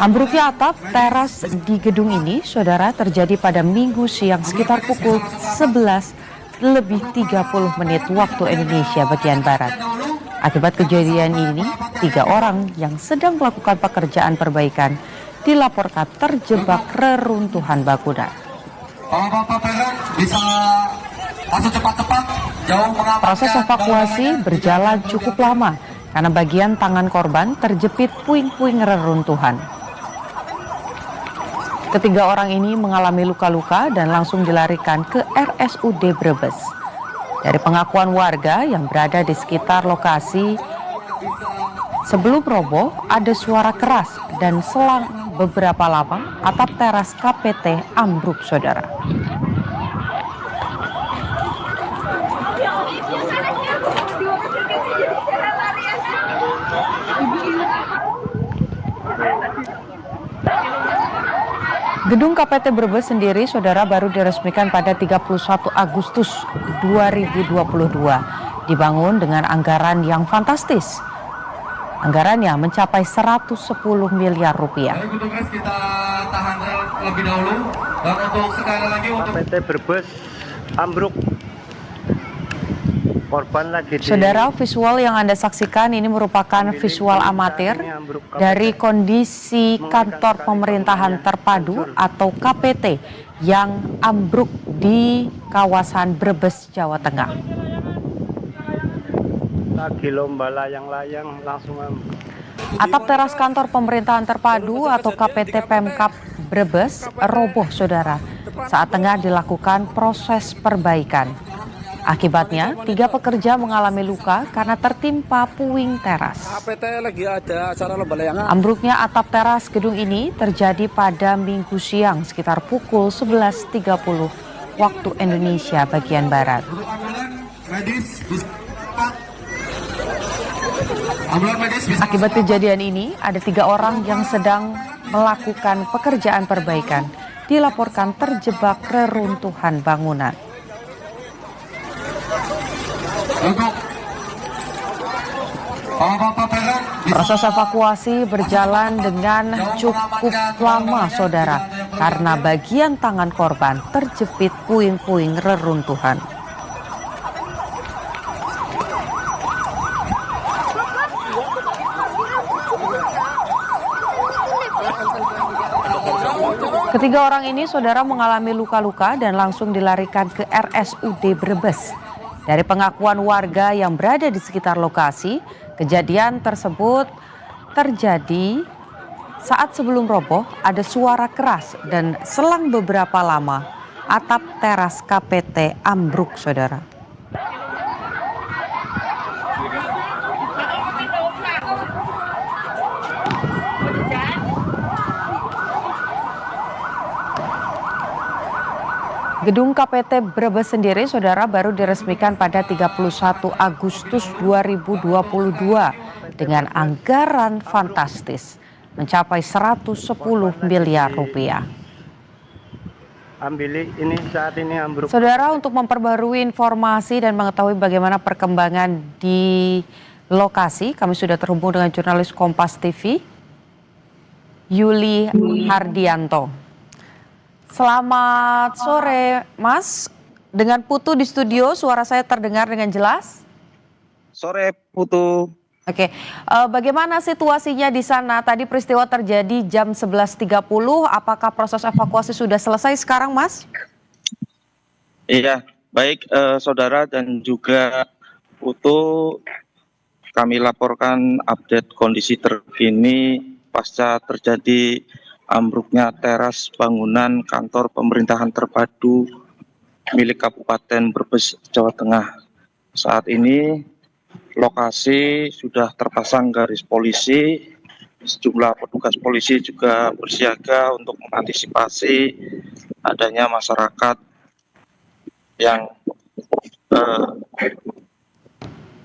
Ambruknya atap teras di gedung ini, saudara, terjadi pada Minggu siang sekitar pukul 11:30 waktu Indonesia bagian Barat. Akibat kejadian ini, 3 orang yang sedang melakukan pekerjaan perbaikan dilaporkan terjebak reruntuhan bangunan. Proses evakuasi berjalan cukup lama karena bagian tangan korban terjepit puing-puing reruntuhan. Ketiga orang ini mengalami luka-luka dan langsung dilarikan ke RSUD Brebes. Dari pengakuan warga yang berada di sekitar lokasi, sebelum roboh ada suara keras dan selang beberapa lama atap teras KPT ambruk, saudara. Gedung KPT Brebes sendiri, saudara, baru diresmikan pada 31 Agustus 2022. Dibangun dengan anggaran yang fantastis. Anggarannya mencapai 110 miliar rupiah. Kita tahan lebih dahulu. Dan untuk sekali lagi untuk KPT Brebes ambruk. Korban lagi di... Saudara, visual yang Anda saksikan ini merupakan visual amatir dari kondisi kantor pemerintahan terpadu atau KPT yang ambruk di kawasan Brebes, Jawa Tengah. Lagi lomba layang-layang langsung ambruk. Atap teras kantor pemerintahan terpadu atau KPT Pemkap Brebes roboh, saudara, saat tengah dilakukan proses perbaikan. Akibatnya, 3 pekerja mengalami luka karena tertimpa puing teras. Ambruknya atap teras gedung ini terjadi pada Minggu siang sekitar pukul 11:30 waktu Indonesia bagian Barat. Akibat kejadian ini, ada 3 orang yang sedang melakukan pekerjaan perbaikan dilaporkan terjebak reruntuhan bangunan. Proses evakuasi berjalan dengan cukup lama, saudara, karena bagian tangan korban terjepit puing-puing reruntuhan. Ketiga orang ini, saudara, mengalami luka-luka dan langsung dilarikan ke RSUD Brebes. Dari pengakuan warga yang berada di sekitar lokasi, kejadian tersebut terjadi saat sebelum roboh ada suara keras dan selang beberapa lama atap teras KPT ambruk, saudara. Gedung KPT Brebes sendiri, saudara, baru diresmikan pada 31 Agustus 2022 dengan anggaran fantastis mencapai 110 miliar rupiah. Ambil ini saat ini ambruk. Saudara, untuk memperbarui informasi dan mengetahui bagaimana perkembangan di lokasi, kami sudah terhubung dengan jurnalis Kompas TV, Yuli Hardianto. Selamat sore, Mas. Dengan Putu di studio, suara saya terdengar dengan jelas? Sore, Putu. Oke, bagaimana situasinya di sana? Tadi peristiwa terjadi jam 11:30. Apakah proses evakuasi sudah selesai sekarang, Mas? Iya, baik saudara dan juga Putu, kami laporkan update kondisi terkini pasca terjadi ambruknya teras bangunan kantor pemerintahan terpadu milik Kabupaten Brebes, Jawa Tengah. Saat ini lokasi sudah terpasang garis polisi, sejumlah petugas polisi juga bersiaga untuk mengantisipasi adanya masyarakat yang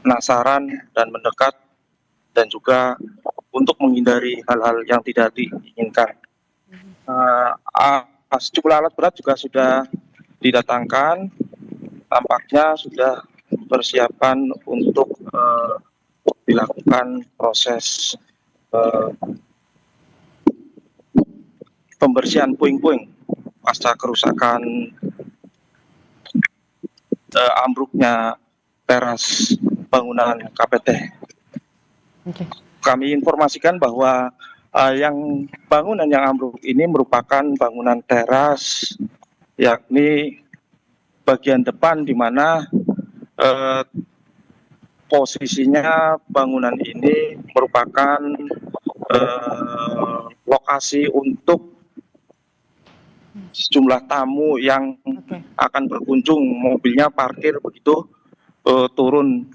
penasaran dan mendekat, dan juga untuk menghindari hal-hal yang tidak diinginkan. Sejumlah alat berat juga sudah didatangkan, tampaknya sudah persiapan untuk dilakukan proses eh, pembersihan puing-puing pasca kerusakan ambruknya teras bangunan KPT. Oke. Kami informasikan bahwa yang bangunan yang ambruk ini merupakan bangunan teras, yakni bagian depan di mana posisinya bangunan ini merupakan lokasi untuk sejumlah tamu yang Oke. akan berkunjung, mobilnya parkir begitu turun